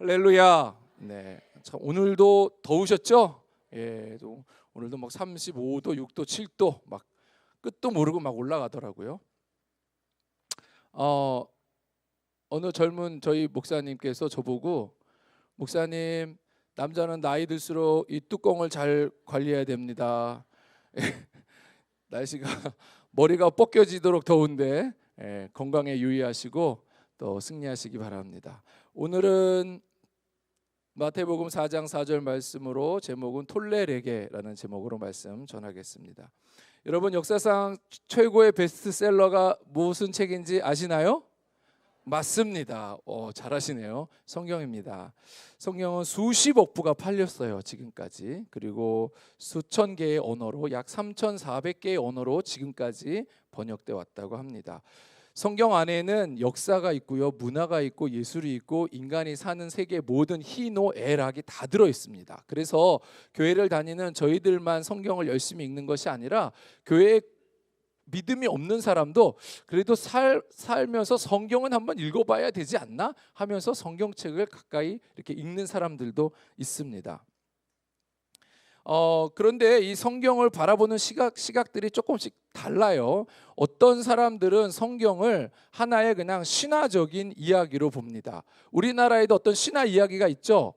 할렐루야. 네, 참 오늘도 더우셨죠? 예, 오늘도 막 35도, 6도, 7도 막 끝도 모르고 막 올라가더라고요. 어느 젊은 저희 목사님께서 저보고 목사님, 남자는 나이 들수록 이 뚜껑을 잘 관리해야 됩니다. 날씨가 머리가 벗겨지도록 더운데 건강에 유의하시고 또 승리하시기 바랍니다. 오늘은 마태복음 4장 4절 말씀으로 제목은 톨레레게라는 제목으로 말씀 전하겠습니다. 여러분, 역사상 최고의 베스트셀러가 무슨 책인지 아시나요? 맞습니다. 잘하시네요. 성경입니다. 성경은 수십억 부가 팔렸어요, 지금까지. 그리고 수천 개의 언어로, 약 3,400개의 언어로 지금까지 번역돼 왔다고 합니다. 성경 안에는 역사가 있고요, 문화가 있고, 예술이 있고, 인간이 사는 세계 모든 희노애락이 다 들어 있습니다. 그래서 교회를 다니는 저희들만 성경을 열심히 읽는 것이 아니라 교회에 믿음이 없는 사람도 그래도 살면서 성경은 한번 읽어봐야 되지 않나 하면서 성경책을 가까이 이렇게 읽는 사람들도 있습니다. 그런데 이 성경을 바라보는 시각들이 조금씩 달라요. 어떤 사람들은 성경을 하나의 그냥 신화적인 이야기로 봅니다. 우리나라에도 어떤 신화 이야기가 있죠.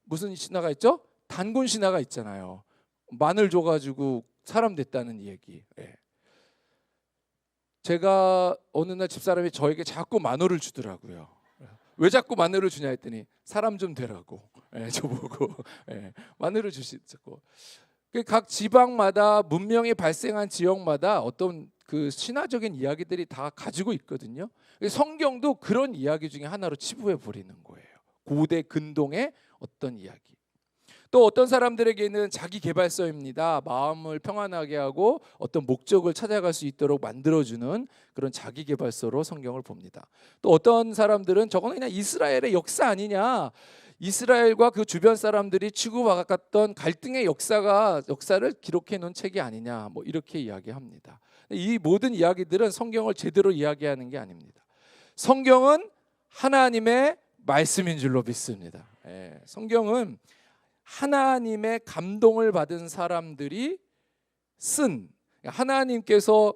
무슨 신화가 있죠? 단군 신화가 있잖아요. 마늘 줘가지고 사람 됐다는 이야기. 제가 어느 날 집사람이 저에게 자꾸 마늘을 주더라고요. 왜 자꾸 마늘을 주냐 했더니 사람 좀 되라고. 저보고 마늘을 주시고. 각 지방마다 문명이 발생한 지역마다 어떤 그 신화적인 이야기들이 다 가지고 있거든요. 성경도 그런 이야기 중에 하나로 치부해 버리는 거예요. 고대 근동의 어떤 이야기. 또 어떤 사람들에게는 자기 개발서입니다. 마음을 평안하게 하고 어떤 목적을 찾아갈 수 있도록 만들어주는 그런 자기 개발서로 성경을 봅니다. 또 어떤 사람들은 저거는 그냥 이스라엘의 역사 아니냐, 이스라엘과 그 주변 사람들이 치고받았던 갈등의 역사를 기록해 놓은 책이 아니냐, 뭐 이렇게 이야기합니다. 이 모든 이야기들은 성경을 제대로 이야기하는 게 아닙니다. 성경은 하나님의 말씀인 줄로 믿습니다. 성경은 하나님의 감동을 받은 사람들이 쓴, 하나님께서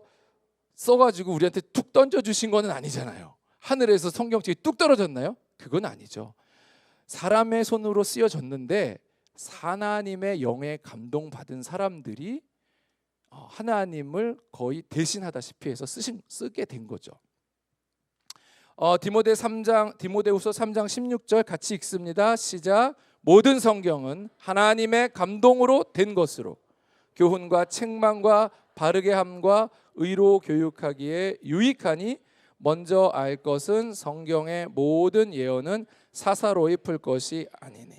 써가지고 우리한테 툭 던져주신 거는 아니잖아요. 하늘에서 성경책이 뚝 떨어졌나요? 그건 아니죠. 사람의 손으로 쓰여졌는데 하나님의 영에 감동받은 사람들이 하나님을 거의 대신하다시피 해서 쓰게 된 거죠. 디모데후서 3장 16절 같이 읽습니다. 시작. 모든 성경은 하나님의 감동으로 된 것으로 교훈과 책망과 바르게 함과 의로 교육하기에 유익하니 먼저 알 것은 성경의 모든 예언은 사사로이 풀 것이 아니니.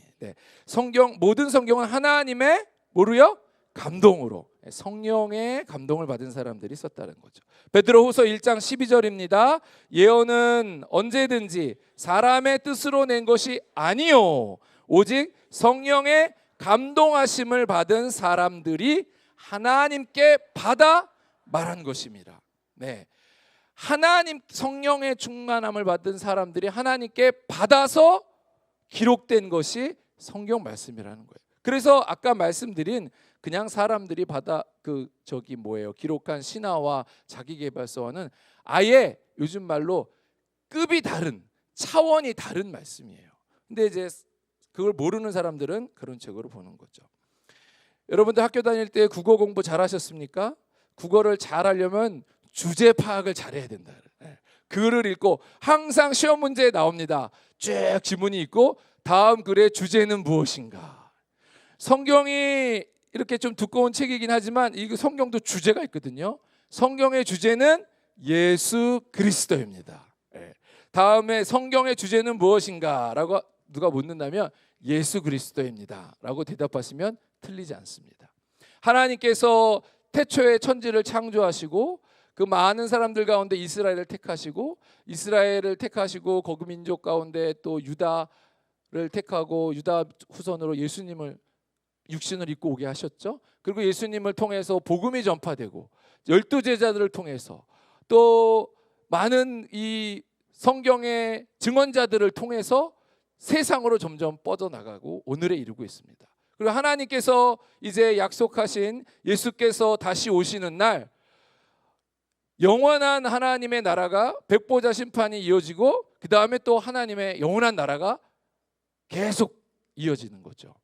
모든 성경은 하나님의 뭐로요? 감동으로, 성령의 감동을 받은 사람들이 썼다는 거죠. 베드로후서 1장 12절입니다. 예언은 언제든지 사람의 뜻으로 낸 것이 아니요 오직 성령의 감동하심을 받은 사람들이 하나님께 받아 말한 것입니다. 하나님 성령의 충만함을 받은 사람들이 하나님께 받아서 기록된 것이 성경 말씀이라는 거예요. 그래서 아까 말씀드린 그냥 사람들이 기록한 신화와 자기계발서와는 아예 요즘 말로 급이 다른, 차원이 다른 말씀이에요. 근데 이제 그걸 모르는 사람들은 그런 책으로 보는 거죠. 여러분들 학교 다닐 때 국어 공부 잘하셨습니까? 국어를 잘하려면 주제 파악을 잘해야 된다. 글을 읽고 항상 시험 문제에 나옵니다. 쭉 지문이 있고 다음 글의 주제는 무엇인가. 성경이 이렇게 좀 두꺼운 책이긴 하지만 이 성경도 주제가 있거든요. 성경의 주제는 예수 그리스도입니다. 다음에 성경의 주제는 무엇인가 라고 누가 묻는다면 예수 그리스도입니다 라고 대답하시면 틀리지 않습니다. 하나님께서 태초에 천지를 창조하시고 그 많은 사람들 가운데 이스라엘을 택하시고 거기 민족 가운데 또 유다를 택하고 유다 후손으로 예수님을 육신을 입고 오게 하셨죠. 그리고 예수님을 통해서 복음이 전파되고 12제자들을 통해서 또 많은 이 성경의 증언자들을 통해서 세상으로 점점 뻗어나가고 오늘에 이르고 있습니다. 그리고 하나님께서 이제 약속하신 예수께서 다시 오시는 날 영원한 하나님의 나라가 백보자 심판이 이어지고 그 다음에 또 하나님의 영원한 나라가 계속 이어지는 거죠.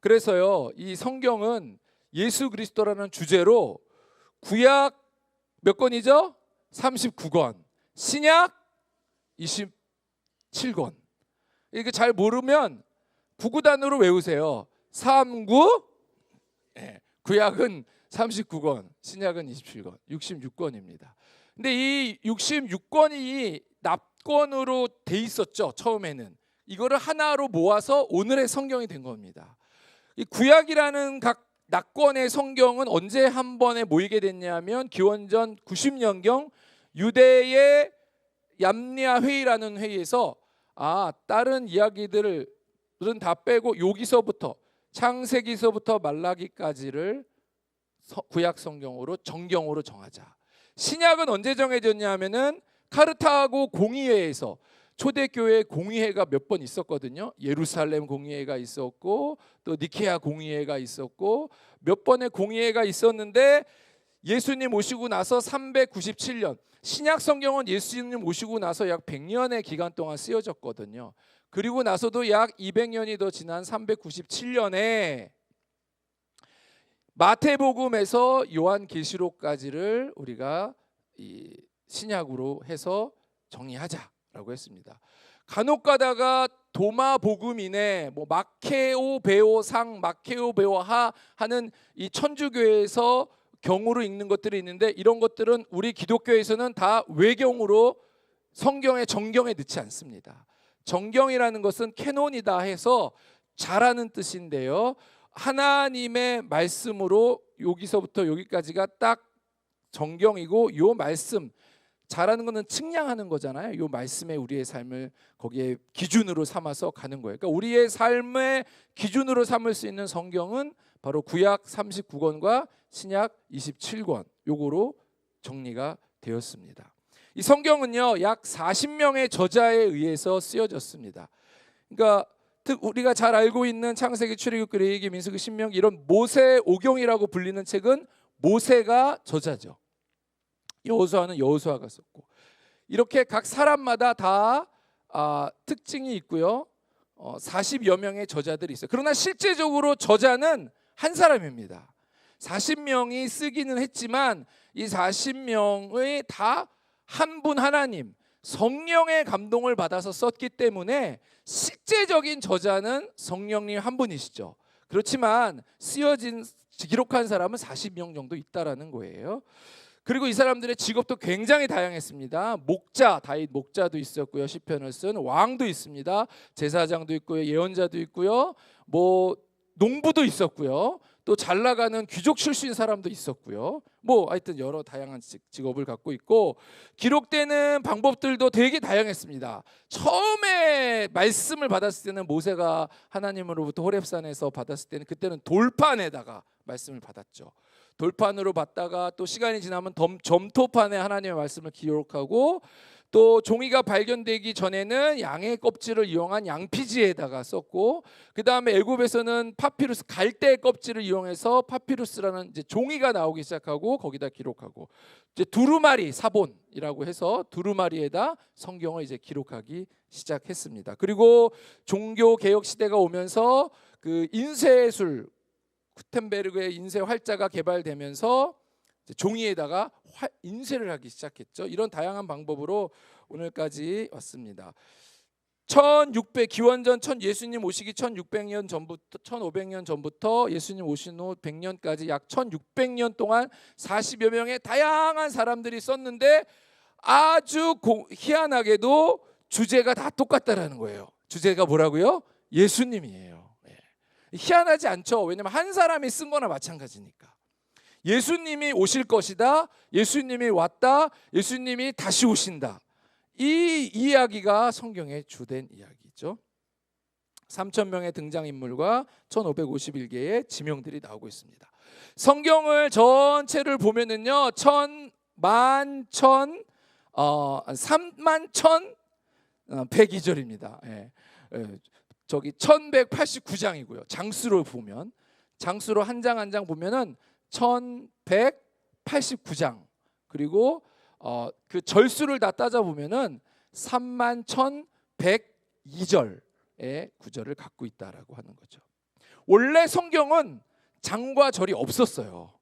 그래서요, 이 성경은 예수 그리스도라는 주제로 구약 몇 권이죠? 39권, 신약 27권. 이게 잘 모르면 구구단으로 외우세요. 39, 구약은 39권, 신약은 27권, 66권입니다. 근데 이 66권이 납권으로 돼 있었죠. 처음에는 이거를 하나로 모아서 오늘의 성경이 된 겁니다. 이 구약이라는 각 납권의 성경은 언제 한 번에 모이게 됐냐면 기원전 90년경 유대의 얌리아 회의라는 회의에서 다른 이야기들은 다 빼고 여기서부터 창세기서부터 말라기까지를 구약 성경으로 정경으로 정하자. 신약은 언제 정해졌냐면은 카르타고 공의회에서 초대교회 공의회가 몇 번 있었거든요. 예루살렘 공의회가 있었고 또 니케아 공의회가 있었고 몇 번의 공의회가 있었는데 예수님 오시고 나서 397년, 신약 성경은 예수님 오시고 나서 약 100년의 기간 동안 쓰여졌거든요. 그리고 나서도 약 200년이 더 지난 397년에 마태복음에서 요한계시록까지를 우리가 이 신약으로 해서 정리하자라고 했습니다. 간혹 가다가 도마복음이네, 마케오 베오상, 마케오 베오하 하는 이 천주교에서 경으로 읽는 것들이 있는데 이런 것들은 우리 기독교에서는 다 외경으로 성경의 정경에 넣지 않습니다. 정경이라는 것은 캐논이다 해서 잘하는 뜻인데요. 하나님의 말씀으로 여기서부터 여기까지가 딱 정경이고 요 말씀 잘하는 것은 측량하는 거잖아요. 요 말씀에 우리의 삶을 거기에 기준으로 삼아서 가는 거예요. 그러니까 우리의 삶의 기준으로 삼을 수 있는 성경은 바로 구약 39권과 신약 27권 요거로 정리가 되었습니다. 이 성경은요 약 40명의 저자에 의해서 쓰여졌습니다. 그러니까 우리가 잘 알고 있는 창세기, 출애굽기, 레위기, 민수기, 신명기 이런 모세오경이라고 불리는 책은 모세가 저자죠. 여호수아는 여호수아가 썼고 이렇게 각 사람마다 다 특징이 있고요. 40여 명의 저자들이 있어요. 그러나 실제적으로 저자는 한 사람입니다. 40명이 쓰기는 했지만 이 40명의 다 한 분 하나님 성령의 감동을 받아서 썼기 때문에 실제적인 저자는 성령님 한 분이시죠. 그렇지만 쓰여진 기록한 사람은 40명 정도 있다라는 거예요. 그리고 이 사람들의 직업도 굉장히 다양했습니다. 목자, 다윗 목자도 있었고요. 시편을 쓴 왕도 있습니다. 제사장도 있고요. 예언자도 있고요. 농부도 있었고요. 또 잘 나가는 귀족 출신 사람도 있었고요. 하여튼 여러 다양한 직업을 갖고 있고 기록되는 방법들도 되게 다양했습니다. 처음에 말씀을 받았을 때는 모세가 하나님으로부터 호렙산에서 받았을 때는 그때는 돌판에다가 말씀을 받았죠. 돌판으로 받다가 또 시간이 지나면 점토판에 하나님의 말씀을 기록하고 또 종이가 발견되기 전에는 양의 껍질을 이용한 양피지에다가 썼고 그 다음에 애굽에서는 파피루스 갈대 껍질을 이용해서 파피루스라는 이제 종이가 나오기 시작하고 거기다 기록하고 이제 두루마리 사본이라고 해서 두루마리에다 성경을 이제 기록하기 시작했습니다. 그리고 종교 개혁 시대가 오면서 그 인쇄술 구텐베르그의 인쇄 활자가 개발되면서 종이에다가 인쇄를 하기 시작했죠. 이런 다양한 방법으로 오늘까지 왔습니다. 기원전 예수님 오시기 1600년 전부터 1500년 전부터 예수님 오신 후 100년까지 약 1600년 동안 40여 명의 다양한 사람들이 썼는데 아주 희한하게도 주제가 다 똑같다라는 거예요. 주제가 뭐라고요? 예수님이에요. 희한하지 않죠? 왜냐하면 한 사람이 쓴 거나 마찬가지니까. 예수님이 오실 것이다. 예수님이 왔다. 예수님이 다시 오신다. 이 이야기가 성경의 주된 이야기죠. 3,000명의 등장인물과 1,551개의 지명들이 나오고 있습니다. 성경을 전체를 보면은요, 3만 1,000 102절입니다. 저기 1189장이고요. 장수로 보면 장수로 한 장 한 장 보면은 1189장 그리고 그 절수를 다 따져 보면은 31,102절의 구절을 갖고 있다라고 하는 거죠. 원래 성경은 장과 절이 없었어요.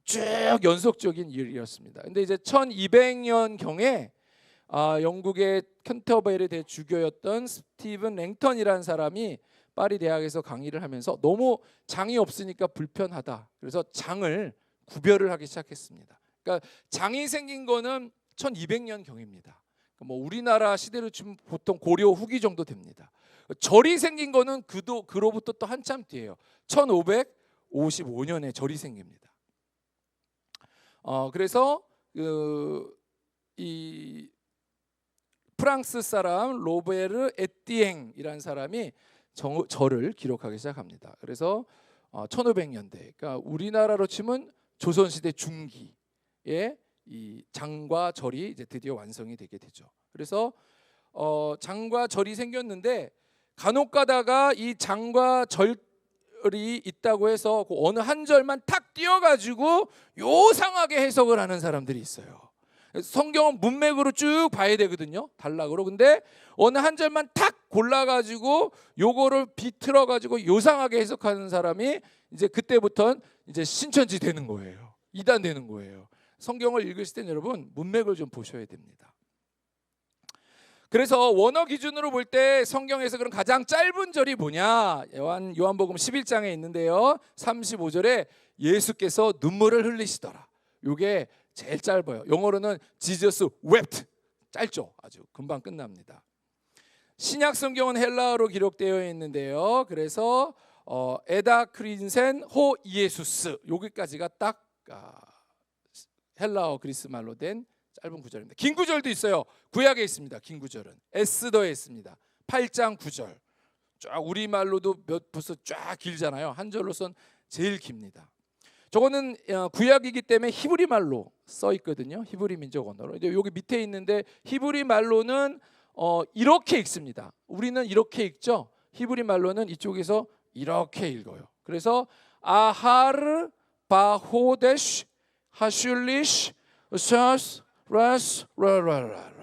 쭉 연속적인 일이었습니다. 근데 이제 1200년 경에 영국의 캔터베리 대주교였던 스티븐 랭턴이라는 사람이 파리 대학에서 강의를 하면서 너무 장이 없으니까 불편하다. 그래서 장을 구별을 하기 시작했습니다. 그러니까 장이 생긴 거는 1200년 경입니다. 뭐 우리나라 시대로 치면 보통 고려 후기 정도 됩니다. 절이 생긴 거는 그로부터 또 한참 뒤에요. 1555년에 절이 생깁니다. 그래서 이 프랑스 사람 로베르 에띠엥이라는 사람이 절을 기록하기 시작합니다. 그래서 1500년대, 그러니까 우리나라로 치면 조선시대 중기에 이 장과 절이 이제 드디어 완성이 되게 되죠. 그래서 장과 절이 생겼는데 간혹 가다가 이 장과 절이 있다고 해서 그 어느 한 절만 탁 띄어가지고 요상하게 해석을 하는 사람들이 있어요. 성경은 문맥으로 쭉 봐야 되거든요. 단락으로. 근데 어느 한 절만 탁 골라가지고 요거를 비틀어가지고 요상하게 해석하는 사람이 이제 그때부터는 이제 신천지 되는 거예요. 이단 되는 거예요. 성경을 읽으실 땐 여러분 문맥을 좀 보셔야 됩니다. 그래서 원어 기준으로 볼 때 성경에서 그런 가장 짧은 절이 뭐냐? 요한복음 11장에 있는데요. 35절에 예수께서 눈물을 흘리시더라. 요게 제일 짧아요. 영어로는 Jesus wept. 짧죠. 아주 금방 끝납니다. 신약 성경은 헬라어로 기록되어 있는데요. 그래서 에다 크린센 호 이에수스 여기까지가 딱 헬라어 그리스 말로 된 짧은 구절입니다. 긴 구절도 있어요. 구약에 있습니다. 긴 구절은 에스더에 있습니다. 8장 9절. 쫙 우리말로도 벌써 쫙 길잖아요. 한 절로선 제일 깁니다. 저거는 구약이기 때문에 히브리 말로 써 있거든요. 히브리 민족 언어로. 여기 밑에 있는데 히브리 말로는 이렇게 읽습니다. 우리는 이렇게 읽죠. 히브리 말로는 이쪽에서 이렇게 읽어요. 그래서 아하르 바호데시 하슐리시 사스 라스 라라라.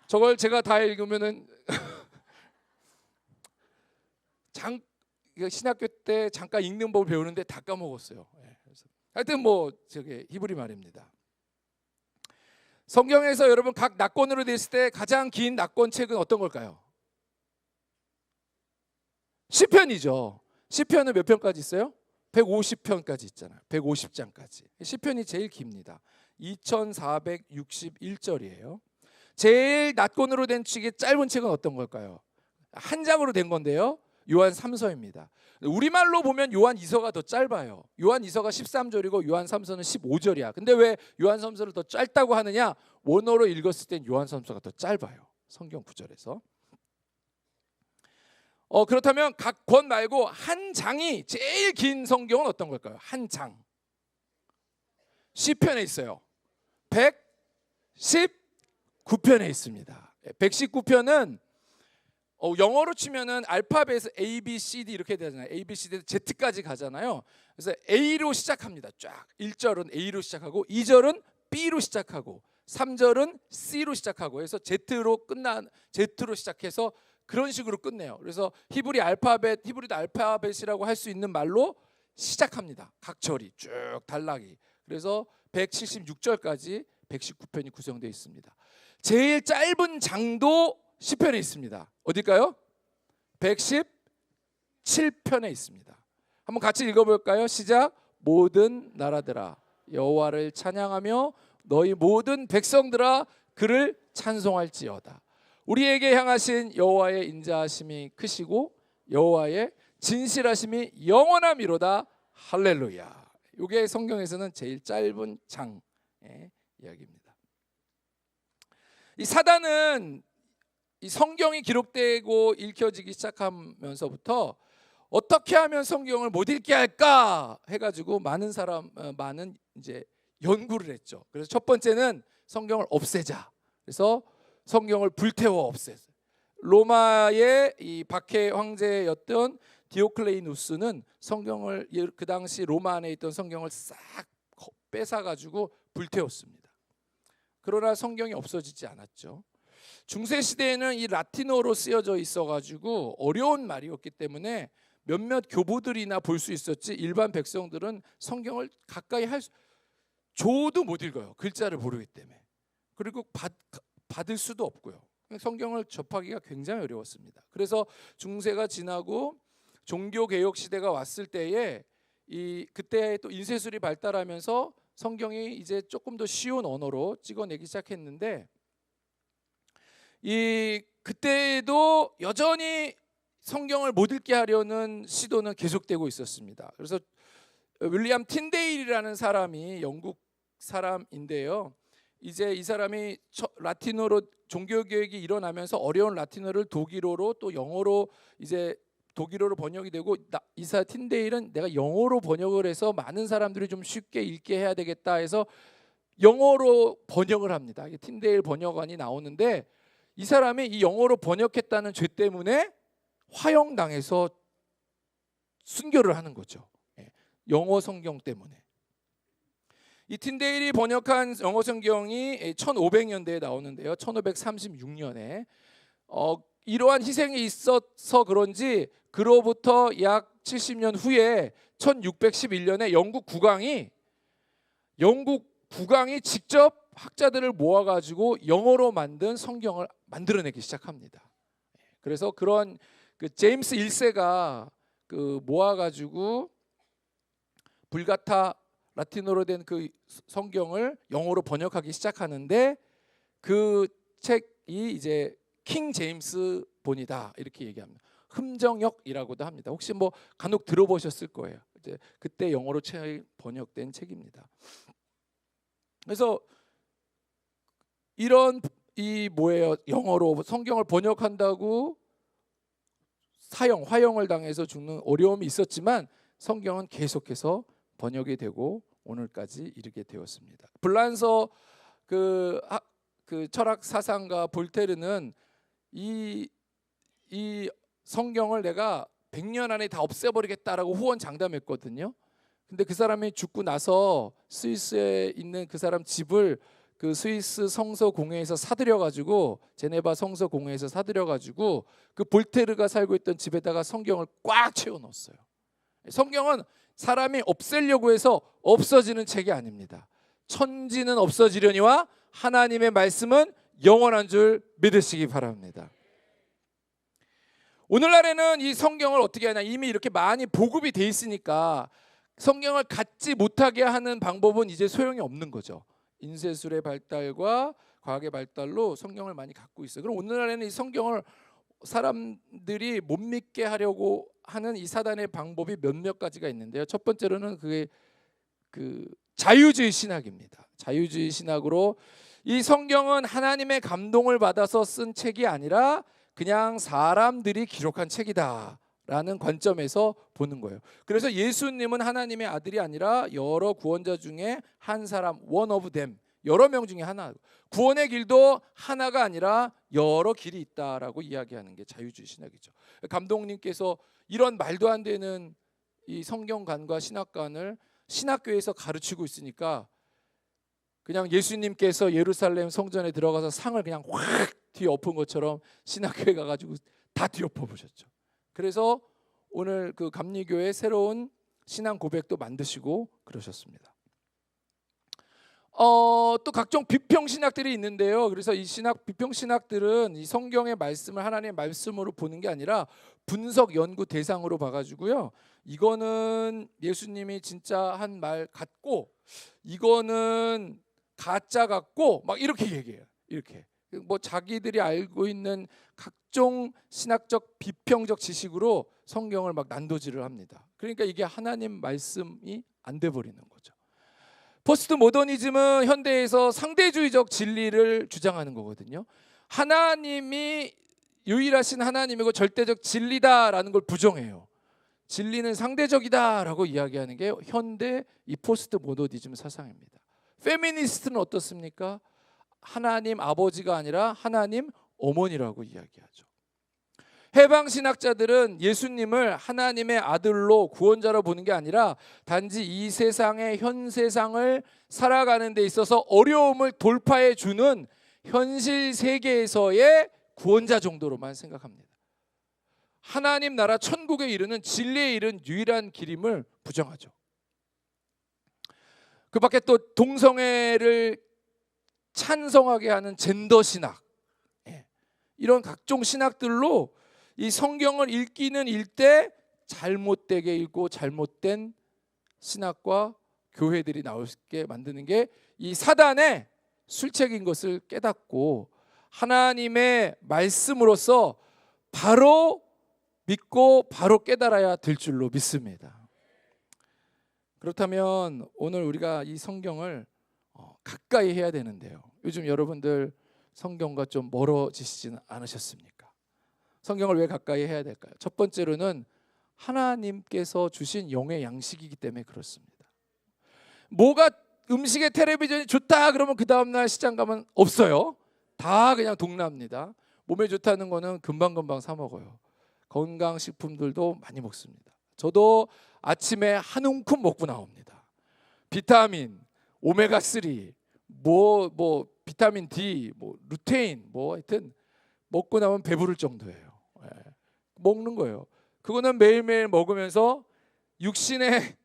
저걸 제가 다 읽으면은 신학교 때 잠깐 읽는 법을 배우는데 다 까먹었어요. 하여튼 뭐 저게 히브리 말입니다. 성경에서 여러분 각 낙권으로 됐을 때 가장 긴 낙권 책은 어떤 걸까요? 시편이죠. 시편은 몇 편까지 있어요? 150편까지 있잖아요. 150장까지. 시편이 제일 깁니다. 2461절이에요. 제일 낙권으로 된 책의 짧은 책은 어떤 걸까요? 한 장으로 된 건데요. 요한 3서입니다. 우리말로 보면 요한 2서가 더 짧아요. 요한 2서가 13절이고 요한 3서는 15절이야. 근데 왜 요한 3서를 더 짧다고 하느냐? 원어로 읽었을 땐 요한 3서가 더 짧아요. 성경 구절에서. 그렇다면 각 권 말고 한 장이 제일 긴 성경은 어떤 걸까요? 한 장. 시편에 있어요. 119편에 있습니다. 119편은 영어로 치면은 알파벳에서 A, B, C, D 이렇게 되잖아요. A, B, C, D, Z까지 가잖아요. 그래서 A로 시작합니다. 쫙 1절은 A로 시작하고 2절은 B로 시작하고 3절은 C로 시작하고 해서 Z로 시작해서 그런 식으로 끝내요. 그래서 히브리도 알파벳이라고 할 수 있는 말로 시작합니다. 각 절이 쭉 단락이. 그래서 176절까지 119편이 구성되어 있습니다. 제일 짧은 장도 시편에 있습니다. 어딜까요? 117편에 있습니다. 한번 같이 읽어볼까요? 시작. 모든 나라들아 여호와를 찬양하며 너희 모든 백성들아 그를 찬송할지어다. 우리에게 향하신 여호와의 인자하심이 크시고 여호와의 진실하심이 영원함이로다. 할렐루야. 이게 성경에서는 제일 짧은 장의 이야기입니다. 이 사단은 이 성경이 기록되고 읽혀지기 시작하면서부터 어떻게 하면 성경을 못 읽게 할까 해가지고 많은 이제 연구를 했죠. 그래서 첫 번째는 성경을 없애자. 그래서 성경을 불태워 없앴어요. 로마의 이 박해 황제였던 디오클레이누스는 성경을 그 당시 로마 안에 있던 성경을 싹 뺏어 가지고 불태웠습니다. 그러나 성경이 없어지지 않았죠. 중세 시대에는 이 라틴어로 쓰여져 있어 가지고 어려운 말이었기 때문에 몇몇 교부들이나 볼 수 있었지 일반 백성들은 성경을 가까이 줘도 못 읽어요. 글자를 모르기 때문에. 그리고 받을 수도 없고요. 성경을 접하기가 굉장히 어려웠습니다. 그래서 중세가 지나고 종교 개혁 시대가 왔을 때에 그때 또 인쇄술이 발달하면서 성경이 이제 조금 더 쉬운 언어로 찍어내기 시작했는데 그때도 여전히 성경을 못 읽게 하려는 시도는 계속되고 있었습니다. 그래서 윌리엄 틴데일이라는 사람이 영국 사람인데요. 이제 이 사람이 라틴어로 종교 개혁이 일어나면서 어려운 라틴어를 독일어로 또 영어로 이제 독일어로 번역이 되고 이사 틴데일은 내가 영어로 번역을 해서 많은 사람들이 좀 쉽게 읽게 해야 되겠다 해서 영어로 번역을 합니다. 틴데일 번역안이 나오는데 이 사람이 이 영어로 번역했다는 죄 때문에 화형당해서 순교를 하는 거죠. 영어 성경 때문에. 이 틴데일이 번역한 영어 성경이 1500년대에 나오는데요. 1536년에 이러한 희생이 있어서 그런지 그로부터 약 70년 후에 1611년에 영국 국왕이 직접 학자들을 모아가지고 영어로 만든 성경을 만들어내기 시작합니다. 그래서 그런 제임스 1세가 모아가지고 불가타 라틴어로 된 그 성경을 영어로 번역하기 시작하는데 그 책이 이제 킹 제임스 본이다 이렇게 얘기합니다. 흠정역이라고도 합니다. 혹시 뭐 간혹 들어보셨을 거예요. 이제 그때 영어로 번역된 책입니다. 그래서 이런 영어로 성경을 번역한다고 화형을 당해서 죽는 어려움이 있었지만 성경은 계속해서 번역이 되고 오늘까지 이르게 되었습니다. 불란서 그 철학 사상가 볼테르는 이 성경을 내가 100년 안에 다 없애버리겠다라고 후원장담했거든요. 근데 그 사람이 죽고 나서 스위스에 있는 그 사람 집을 그 스위스 성서 공회에서 사들여 가지고 제네바 성서 공회에서 사들여 가지고 그 볼테르가 살고 있던 집에다가 성경을 꽉 채워 넣었어요. 성경은 사람이 없애려고 해서 없어지는 책이 아닙니다. 천지는 없어지려니와 하나님의 말씀은 영원한 줄 믿으시기 바랍니다. 오늘날에는 이 성경을 어떻게 하냐, 이미 이렇게 많이 보급이 돼 있으니까 성경을 갖지 못하게 하는 방법은 이제 소용이 없는 거죠. 인쇄술의 발달과 과학의 발달로 성경을 많이 갖고 있어요. 그럼 오늘날에는 이 성경을 사람들이 못 믿게 하려고 하는 이 사단의 방법이 몇몇 가지가 있는데요. 첫 번째로는 그게 자유주의 신학입니다. 자유주의 신학으로 이 성경은 하나님의 감동을 받아서 쓴 책이 아니라 그냥 사람들이 기록한 책이다라는 관점에서 보는 거예요. 그래서 예수님은 하나님의 아들이 아니라 여러 구원자 중에 한 사람, one of them, 여러 명 중에 하나. 구원의 길도 하나가 아니라 여러 길이 있다라고 이야기하는 게 자유주의 신학이죠. 감독님께서 이런 말도 안 되는 이 성경관과 신학관을 신학교에서 가르치고 있으니까 그냥 예수님께서 예루살렘 성전에 들어가서 상을 그냥 확 뒤엎은 것처럼 신학교에 가가지고 다 뒤엎어 보셨죠. 그래서 오늘 그 감리교회 새로운 신앙 고백도 만드시고 그러셨습니다. 또 각종 비평 신학들이 있는데요. 그래서 이 비평 신학들은 이 성경의 말씀을 하나님의 말씀으로 보는 게 아니라 분석 연구 대상으로 봐가지고요. 이거는 예수님이 진짜 한 말 같고 이거는 가짜 같고 막 이렇게 얘기해요. 이렇게 뭐 자기들이 알고 있는 각종 신학적 비평적 지식으로 성경을 막 난도질을 합니다. 그러니까 이게 하나님 말씀이 안 돼 버리는 거죠. 포스트 모더니즘은 현대에서 상대주의적 진리를 주장하는 거거든요. 하나님이 유일하신 하나님이고 절대적 진리다라는 걸 부정해요. 진리는 상대적이다라고 이야기하는 게 현대 이 포스트 모더니즘 사상입니다. 페미니스트는 어떻습니까? 하나님 아버지가 아니라 하나님 어머니라고 이야기하죠. 해방 신학자들은 예수님을 하나님의 아들로 구원자로 보는 게 아니라 단지 이 세상의 현 세상을 살아가는 데 있어서 어려움을 돌파해 주는 현실 세계에서의 구원자 정도로만 생각합니다. 하나님 나라 천국에 이르는 진리에 이른 유일한 길임을 부정하죠. 그 밖에 또 동성애를 찬성하게 하는 젠더 신학, 이런 각종 신학들로 이 성경을 읽기는 읽되 잘못되게 읽고 잘못된 신학과 교회들이 나오게 만드는 게 이 사단의 술책인 것을 깨닫고 하나님의 말씀으로서 바로 믿고 바로 깨달아야 될 줄로 믿습니다. 그렇다면 오늘 우리가 이 성경을 가까이 해야 되는데요. 요즘 여러분들 성경과 좀 멀어지시지는 않으셨습니까? 성경을 왜 가까이 해야 될까요? 첫 번째로는 하나님께서 주신 영의 양식이기 때문에 그렇습니다. 뭐가 음식에 텔레비전이 좋다 그러면 그 다음날 시장 가면 없어요. 다 그냥 동납니다. 몸에 좋다는 거는 금방금방 사 먹어요. 건강식품들도 많이 먹습니다. 저도 아침에 한 움큼 먹고 나옵니다. 비타민, 오메가3, 비타민 D, 루테인, 하여튼 먹고 나면 배부를 정도예요. 먹는 거예요. 그거는 매일매일 먹으면서 육신의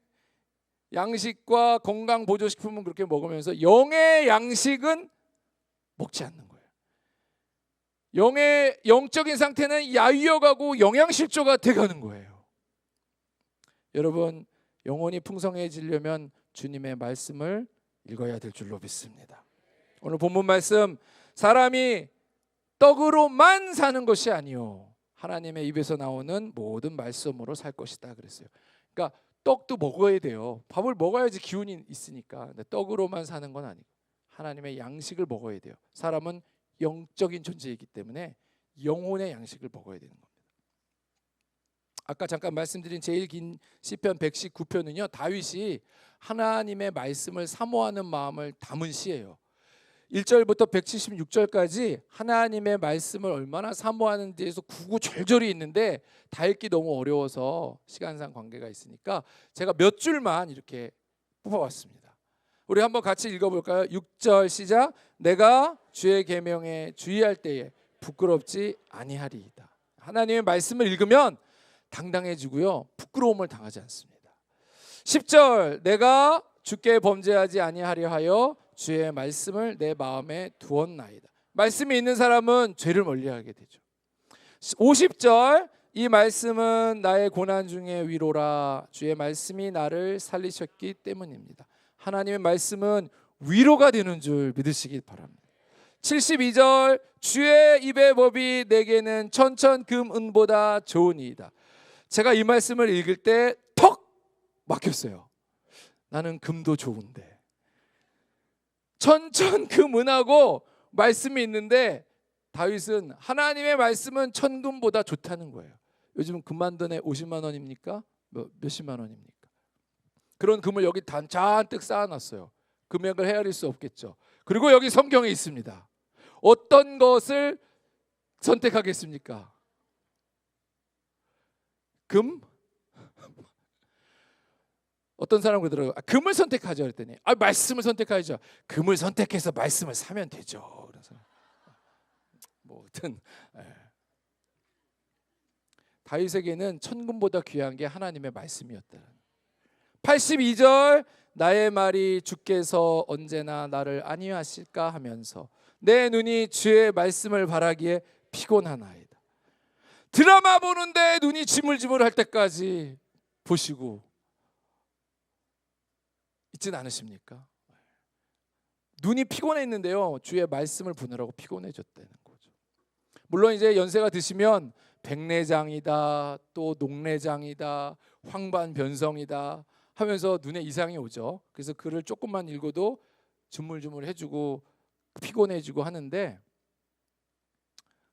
양식과 건강 보조식품은 그렇게 먹으면서 영의 양식은 먹지 않는 거예요. 영적인 상태는 야위어가고 영양실조가 돼가는 거예요. 여러분, 영혼이 풍성해지려면 주님의 말씀을 읽어야 될 줄로 믿습니다. 오늘 본문 말씀, 사람이 떡으로만 사는 것이 아니요 하나님의 입에서 나오는 모든 말씀으로 살 것이다 그랬어요. 그러니까 떡도 먹어야 돼요. 밥을 먹어야지 기운이 있으니까. 근데 떡으로만 사는 건 아니고 하나님의 양식을 먹어야 돼요. 사람은 영적인 존재이기 때문에 영혼의 양식을 먹어야 되는 겁니다. 아까 잠깐 말씀드린 제일 긴 시편 119편은요 다윗이 하나님의 말씀을 사모하는 마음을 담은 시예요. 1절부터 176절까지 하나님의 말씀을 얼마나 사모하는지에서 구구절절이 있는데 다 읽기 너무 어려워서 시간상 관계가 있으니까 제가 몇 줄만 이렇게 뽑아왔습니다. 우리 한번 같이 읽어볼까요? 6절 시작. 내가 주의 계명에 주의할 때에 부끄럽지 아니하리이다. 하나님의 말씀을 읽으면 당당해지고요 부끄러움을 당하지 않습니다. 10절 내가 주께 범죄하지 아니하려 하여 주의 말씀을 내 마음에 두었나이다. 말씀이 있는 사람은 죄를 멀리하게 되죠. 50절 이 말씀은 나의 고난 중에 위로라. 주의 말씀이 나를 살리셨기 때문입니다. 하나님의 말씀은 위로가 되는 줄 믿으시기 바랍니다. 72절 주의 입의 법이 내게는 천천금 은보다 좋으니이다. 제가 이 말씀을 읽을 때 턱 막혔어요. 나는 금도 좋은데 천천금 은하고 말씀이 있는데 다윗은 하나님의 말씀은 천금보다 좋다는 거예요. 요즘 금 한 돈에 50만 원입니까? 몇십만 원입니까? 그런 금을 여기 잔뜩 쌓아놨어요. 금액을 헤아릴 수 없겠죠. 그리고 여기 성경에 있습니다. 어떤 것을 선택하겠습니까? 금? 어떤 사람은 그러더라고요. 금을 선택하죠 그랬더니 말씀을 선택하죠. 금을 선택해서 말씀을 사면 되죠. 그래서 하여튼 다윗에게는 천금보다 귀한 게 하나님의 말씀이었다. 82절 나의 말이 주께서 언제나 나를 안위하실까 하면서 내 눈이 주의 말씀을 바라기에 피곤하나이다. 드라마 보는데 눈이 지물지물할 때까지 보시고 있진 않으십니까? 눈이 피곤했는데요 주의 말씀을 보느라고 피곤해졌다는 거죠. 물론 이제 연세가 드시면 백내장이다 또 녹내장이다 황반변성이다 하면서 눈에 이상이 오죠. 그래서 글을 조금만 읽어도 주물주물해주고 피곤해지고 하는데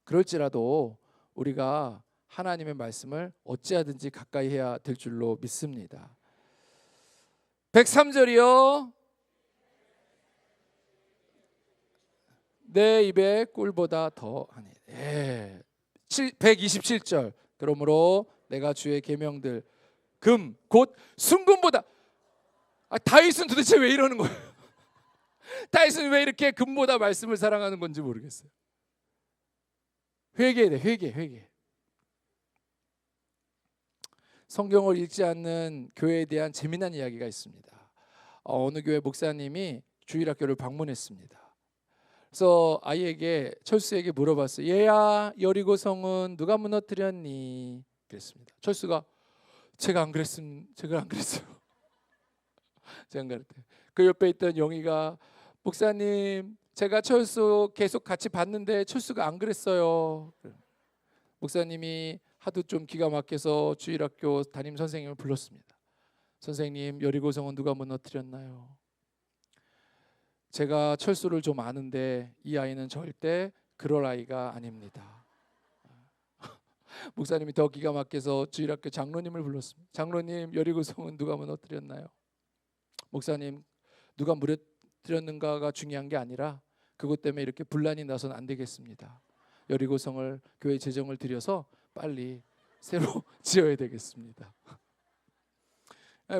그럴지라도 우리가 하나님의 말씀을 어찌하든지 가까이 해야 될 줄로 믿습니다. 103절이요 내 입에 꿀보다 더하니. 127절. 그러므로 내가 주의 계명들 금 곧 순금보다. 다윗은 도대체 왜 이러는 거예요? 다윗은 왜 이렇게 금보다 말씀을 사랑하는 건지 모르겠어요. 회개해야 돼. 회개. 성경을 읽지 않는 교회에 대한 재미난 이야기가 있습니다. 어느 교회 목사님이 주일학교를 방문했습니다. 그래서 아이에게, 철수에게 물어봤어요. 얘야, 여리고성은 누가 무너뜨렸니? 그랬습니다. 철수가 제가 안 그랬어요. 제가 안 그랬대요. 그 옆에 있던 영희가 목사님, 제가 철수 계속 같이 봤는데 철수가 안 그랬어요. 목사님이 하도 좀 기가 막혀서 주일학교 담임 선생님을 불렀습니다. 선생님, 여리고성은 누가 무너뜨렸나요? 제가 철수를 좀 아는데 이 아이는 절대 그럴 아이가 아닙니다. 목사님이 더 기가 막혀서 주일학교 장로님을 불렀습니다. 장로님, 여리고성은 누가 무너뜨렸나요? 목사님, 누가 무너뜨렸는가가 중요한 게 아니라 그것 때문에 이렇게 분란이 나서는 안 되겠습니다. 여리고성을 교회 재정을 들여서 빨리 새로 지어야 되겠습니다.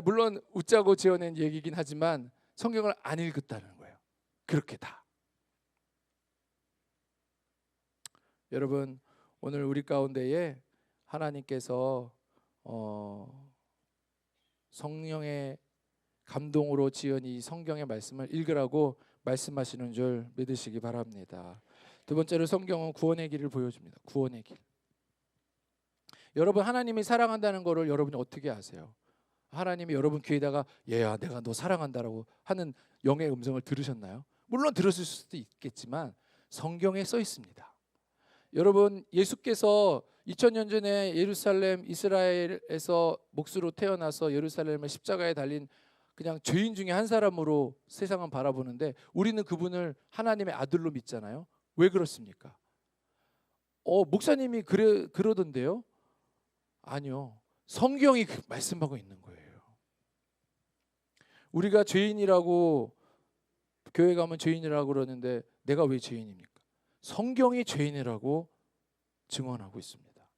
물론 웃자고 지어낸 얘기긴 하지만 성경을 안 읽었다는 거예요. 그렇게 다. 여러분, 오늘 우리 가운데에 하나님께서 성령의 감동으로 지은 이 성경의 말씀을 읽으라고 말씀하시는 줄 믿으시기 바랍니다. 두 번째로 성경은 구원의 길을 보여줍니다. 구원의 길. 여러분, 하나님이 사랑한다는 것을 여러분이 어떻게 아세요? 하나님이 여러분 귀에다가 얘야, 내가 너 사랑한다라고 하는 영의 음성을 들으셨나요? 물론 들었을 수도 있겠지만 성경에 써 있습니다. 여러분, 예수께서 2000년 전에 예루살렘 이스라엘에서 목수로 태어나서 예루살렘의 십자가에 달린 그냥 죄인 중에 한 사람으로 세상을 바라보는데 우리는 그분을 하나님의 아들로 믿잖아요. 왜 그렇습니까? 목사님이 그러던데요? 아니요. 성경이 말씀하고 있는 거예요. 우리가 죄인이라고 교회 가면 죄인이라고 그러는데 내가 왜 죄인입니까? 성경이 죄인이라고 증언하고 있습니다.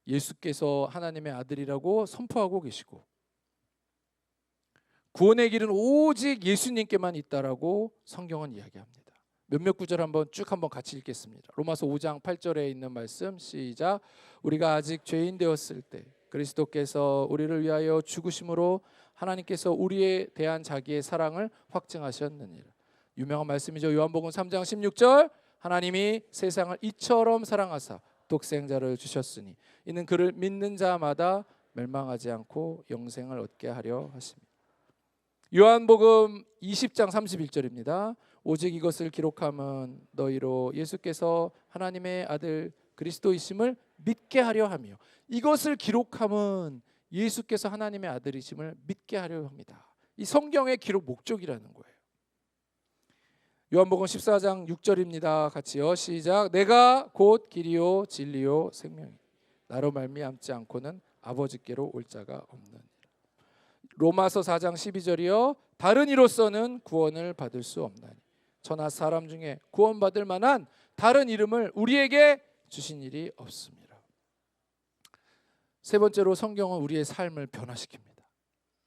예수께서 하나님의 아들이라고 선포하고 계시고 구원의 길은 오직 예수님께만 있다라고 성경은 이야기합니다. 몇몇 구절 한번 같이 읽겠습니다. 로마서 5장 8절에 있는 말씀 시작. 우리가 아직 죄인 되었을 때 그리스도께서 우리를 위하여 죽으심으로 하나님께서 우리에 대한 자기의 사랑을 확증하셨느니라. 유명한 말씀이죠. 요한복음 3장 16절. 하나님이 세상을 이처럼 사랑하사 독생자를 주셨으니 이는 그를 믿는 자마다 멸망하지 않고 영생을 얻게 하려 하십니다. 요한복음 20장 31절입니다. 오직 이것을 기록함은 너희로 예수께서 하나님의 아들 그리스도이심을 믿게 하려 하며, 이것을 기록함은 예수께서 하나님의 아들이심을 믿게 하려 합니다. 이 성경의 기록 목적이라는 거예요. 요한복음 14장 6절입니다. 같이요. 시작. 내가 곧 길이요 진리요 생명이 나로 말미암지 않고는 아버지께로 올 자가 없느니라. 로마서 4장 12절이요. 다른 이로서는 구원을 받을 수 없나니 천하 사람 중에 구원받을 만한 다른 이름을 우리에게 주신 일이 없습니다. 세 번째로 성경은 우리의 삶을 변화시킵니다.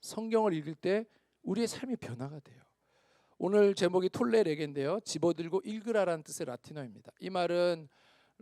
성경을 읽을 때 우리의 삶이 변화가 돼요. 오늘 제목이 톨레레게인데요. 집어들고 읽으라라는 뜻의 라틴어입니다. 이 말은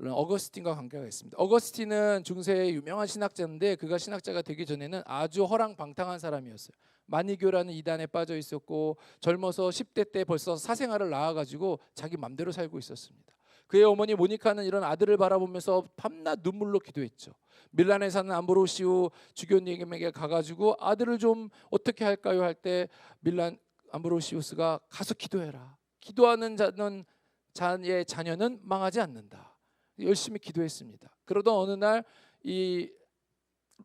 어거스틴과 관계가 있습니다. 어거스틴은 중세의 유명한 신학자인데 그가 신학자가 되기 전에는 아주 허랑방탕한 사람이었어요. 마니교라는 이단에 빠져 있었고 젊어서 10대 때 벌써 사생활을 낳아가지고 자기 맘대로 살고 있었습니다. 그의 어머니 모니카는 이런 아들을 바라보면서 밤낮 눈물로 기도했죠. 밀란에 사는 암브로시우 주교님에게 가가지고 아들을 좀 어떻게 할까요 할 때 밀란 암브로시우스가 가서 기도해라. 기도하는 자의 자녀는 망하지 않는다. 열심히 기도했습니다. 그러던 어느 날 이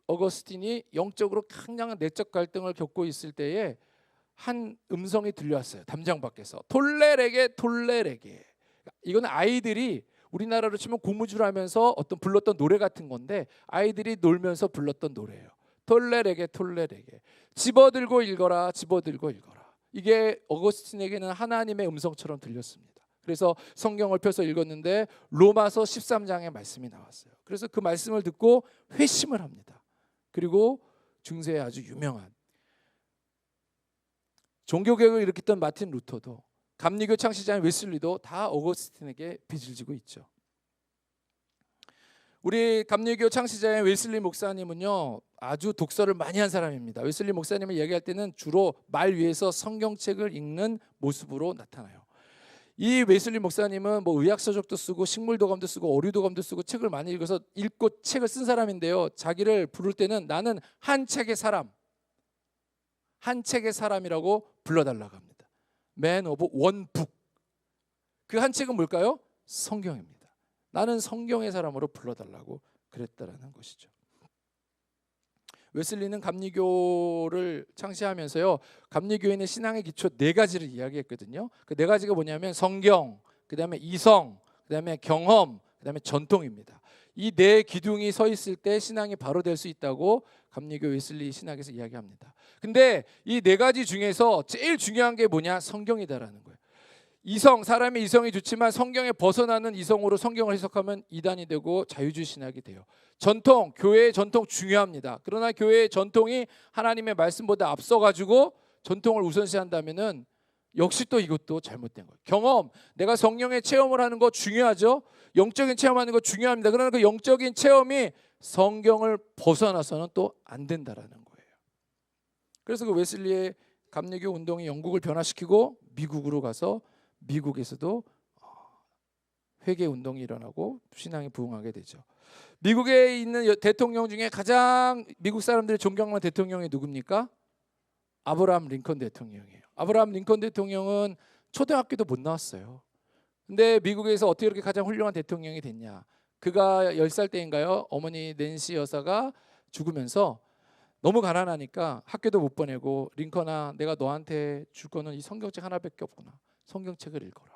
어거스틴이 영적으로 굉장한 내적 갈등을 겪고 있을 때에 한 음성이 들려왔어요. 담장 밖에서 톨레레게 톨레레게. 이건 아이들이 우리나라로 치면 고무줄 하면서 어떤 불렀던 노래 같은 건데 아이들이 놀면서 불렀던 노래예요. 톨레레게 톨레레게. 집어들고 읽어라 집어들고 읽어라. 이게 어거스틴에게는 하나님의 음성처럼 들렸습니다. 그래서 성경을 펴서 읽었는데 로마서 13장의 말씀이 나왔어요. 그래서 그 말씀을 듣고 회심을 합니다. 그리고 중세에 아주 유명한 종교개혁을 일으켰던 마틴 루터도, 감리교 창시자인 웨슬리도 다 어거스틴에게 빚을 지고 있죠. 우리 감리교 창시자인 웨슬리 목사님은요, 아주 독서를 많이 한 사람입니다. 웨슬리 목사님을 얘기할 때는 주로 말 위에서 성경책을 읽는 모습으로 나타나요. 이 웨슬리 목사님은 뭐 의학서적도 쓰고 식물도감도 쓰고 어류도감도 쓰고 책을 많이 읽고 책을 쓴 사람인데요, 자기를 부를 때는 나는 한 책의 사람, 한 책의 사람이라고 불러달라고 합니다. Man of one book. 그 한 책은 뭘까요? 성경입니다. 나는 성경의 사람으로 불러달라고 그랬다라는 것이죠. 웨슬리는 감리교를 창시하면서요, 감리교인의 신앙의 기초 4가지를 이야기했거든요. 그 4가지가 뭐냐면 성경, 그 다음에 이성, 그 다음에 경험, 그 다음에 전통입니다. 이 4 기둥이 서 있을 때 신앙이 바로 될 수 있다고 감리교 웨슬리 신학에서 이야기합니다. 근데 이 4가지 중에서 제일 중요한 게 뭐냐? 성경이다라는 거예요. 이성, 사람의 이성이 좋지만 성경에 벗어나는 이성으로 성경을 해석하면 이단이 되고 자유주의 신학이 돼요. 전통, 교회의 전통 중요합니다. 그러나 교회의 전통이 하나님의 말씀보다 앞서가지고 전통을 우선시한다면은 역시 또 이것도 잘못된 거예요. 경험, 내가 성령의 체험을 하는 거 중요하죠. 영적인 체험하는 거 중요합니다. 그러나 그 영적인 체험이 성경을 벗어나서는 또 안 된다라는 거예요. 그래서 그 웨슬리의 감리교 운동이 영국을 변화시키고 미국으로 가서 미국에서도 회개 운동이 일어나고 신앙이 부흥하게 되죠. 미국에 있는 대통령 중에 가장 미국 사람들이 존경하는 대통령이 누굽니까? 아브라함 링컨 대통령이에요. 아브라함 링컨 대통령은 초등학교도 못 나왔어요. 근데 미국에서 어떻게 이렇게 가장 훌륭한 대통령이 됐냐? 그가 10살 때인가요? 어머니 낸시 여사가 죽으면서 너무 가난하니까 학교도 못 보내고, 링컨아, 내가 너한테 줄 거는 이 성경책 하나밖에 없구나. 성경책을 읽어라.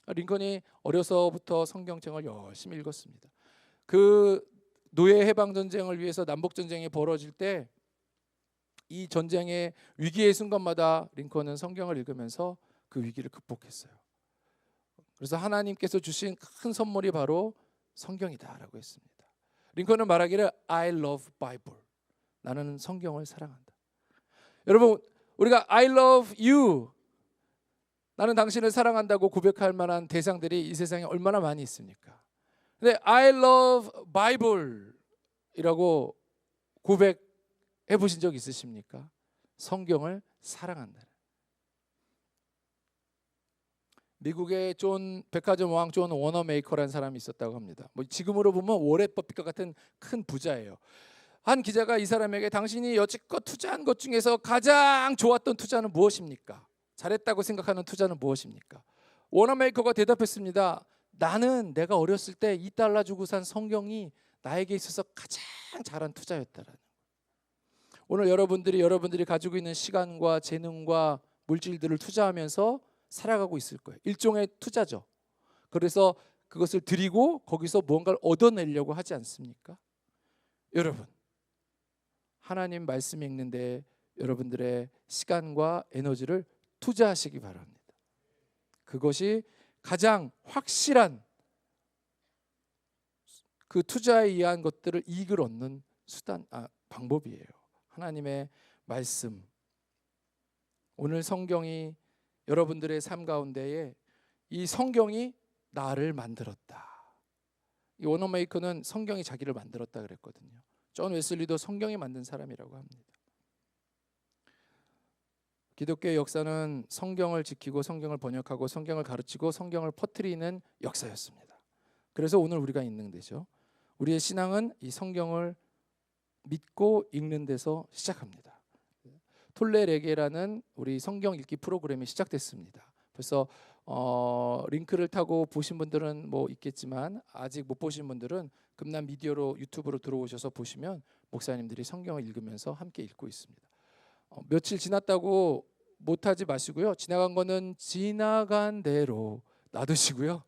링컨이 어려서부터 성경책을 열심히 읽었습니다. 그 노예 해방 전쟁을 위해서 남북 전쟁이 벌어질 때 이 전쟁의 위기의 순간마다 링컨은 성경을 읽으면서 그 위기를 극복했어요. 그래서 하나님께서 주신 큰 선물이 바로 성경이다라고 했습니다. 링컨은 말하기를 I love Bible. 나는 성경을 사랑한다. 여러분, 우리가 I love you, 나는 당신을 사랑한다고 고백할 만한 대상들이 이 세상에 얼마나 많이 있습니까? 근데 I love Bible 이라고 고백해 보신 적 있으십니까? 성경을 사랑한다. 미국의 백화점 왕 존 워너메이커라는 사람이 있었다고 합니다. 뭐 지금으로 보면 워렌 버핏과 같은 큰 부자예요. 한 기자가 이 사람에게 당신이 여지껏 투자한 것 중에서 가장 좋았던 투자는 무엇입니까? 잘했다고 생각하는 투자는 무엇입니까? 워너메이커가 대답했습니다. 나는 내가 어렸을 때 $2 주고 산 성경이 나에게 있어서 가장 잘한 투자였다라는 거예요. 오늘 여러분들이 가지고 있는 시간과 재능과 물질들을 투자하면서 살아가고 있을 거예요. 일종의 투자죠. 그래서 그것을 드리고 거기서 무언가를 얻어내려고 하지 않습니까? 여러분, 하나님 말씀 읽는데 여러분들의 시간과 에너지를 투자하시기 바랍니다. 그것이 가장 확실한 그 투자에 의한 것들을 이익을 얻는 방법이에요. 하나님의 말씀. 오늘 성경이 여러분들의 삶 가운데에 이 성경이 나를 만들었다. 이 워너메이커는 성경이 자기를 만들었다 그랬거든요. 존 웨슬리도 성경이 만든 사람이라고 합니다. 기독교의 역사는 성경을 지키고 성경을 번역하고 성경을 가르치고 성경을 퍼뜨리는 역사였습니다. 그래서 오늘 우리가 있는 데죠. 우리의 신앙은 이 성경을 믿고 읽는 데서 시작합니다. 톨레레게라는 우리 성경 읽기 프로그램이 시작됐습니다. 벌써 링크를 타고 보신 분들은 뭐 있겠지만 아직 못 보신 분들은 금남 미디어로 유튜브로 들어오셔서 보시면 목사님들이 성경을 읽으면서 함께 읽고 있습니다. 며칠 지났다고 못하지 마시고요. 지나간 거는 지나간 대로 놔두시고요.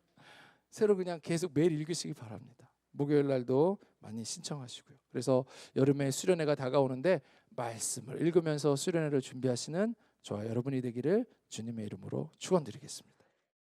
새로 그냥 계속 매일 읽으시기 바랍니다. 목요일 날도 많이 신청하시고요. 그래서 여름에 수련회가 다가오는데 말씀을 읽으면서 수련회를 준비하시는 저와 여러분이 되기를 주님의 이름으로 축원드리겠습니다.